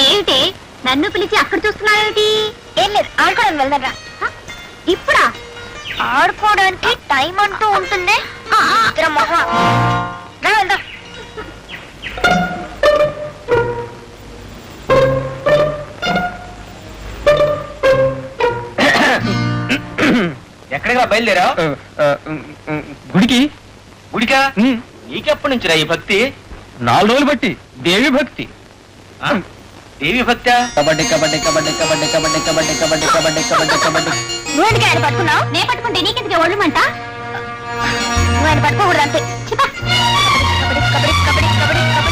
ఏమిటి నన్ను పిలిచి అక్కడ చూస్తున్నారేమిటి? ఏం లేదు, ఆడుకోవడం వెళ్దారా? ఇప్పుడా? ఆడుకోవడానికి టైం అంటూ ఉంటుంది. వెళ్దాం. ఎక్కడికి బయలుదేరా? గుడికి. గుడికా? నీకెప్పటి నుంచి రా ఈ భక్తి? 4 రోజులు బట్టి దేవి భక్తి. దేవి భక్త? కబడ్డీ కబడ్డీ కబడ్డీ కబడ్డీ కబడ్డీ కబడ్డీ కబడ్డీ కబడ్డీ కబడ్డీ కబడ్డీ. నువ్వు ఆయన పట్టుకున్నావు? నేను పట్టుకుంటే నీకెందుకు ఒళ్ళుమంట? నువ్వు ఆయన పట్టుకోకూడదు అంతే. కబడ్డీ కబడ్డీ కబడ్డీ కబడ్డీ కబడ్డీ